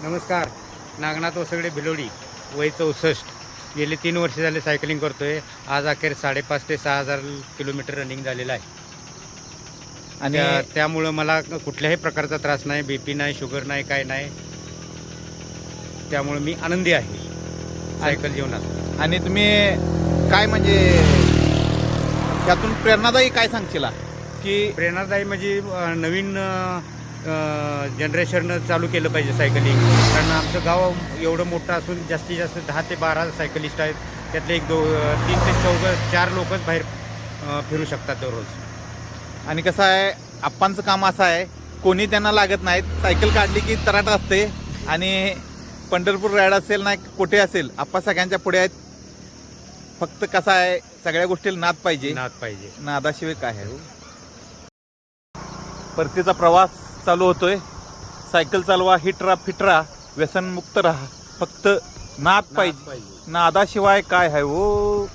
नमस्कार. नागनाथ वसगडे भिलोडी, वय 64. गेले 3 वर्ष झाले सायकलिंग करतोय. आज अखेर 5,500 ते 6,000 किलोमीटर रनिंग झालेलं आहे. आणि त्यामुळं मला कुठल्याही प्रकारचा त्रास नाही, BP नाही, शुगर नाही, काय नाही. त्यामुळे मी आनंदी आहे सायकल जीवनात. आणि तुम्ही काय म्हणजे त्यातून प्रेरणादायी काय सांगशील की प्रेरणादायी म्हणजे नवीन जनरेशननं चालू केलं पाहिजे सायकलिंग. कारण आमचं गाव एवढं मोठं असून जास्तीत जास्त 10 ते 12 सायकलिस्ट आहेत. त्यातले 3 ते 4 लोकच बाहेर फिरू शकतात दररोज. आणि कसं आहे आप्पांचं काम असं आहे कोणी त्यांना लागत नाहीत. सायकल काढली की तराट असते. आणि पंढरपूर राईड असेल ना कुठे असेल आप्पा सगळ्यांच्या पुढे आहेत. फक्त कसं आहे सगळ्या गोष्टीला नाद पाहिजे. नादाशिवाय काय आहे. परतीचा प्रवास चालू होतोय. सायकल चालवा, हिट राहा, फिट राहा, व्यसनमुक्त राहा. फक्त नाद पाहिजे. नादाशिवाय काय आहे हो.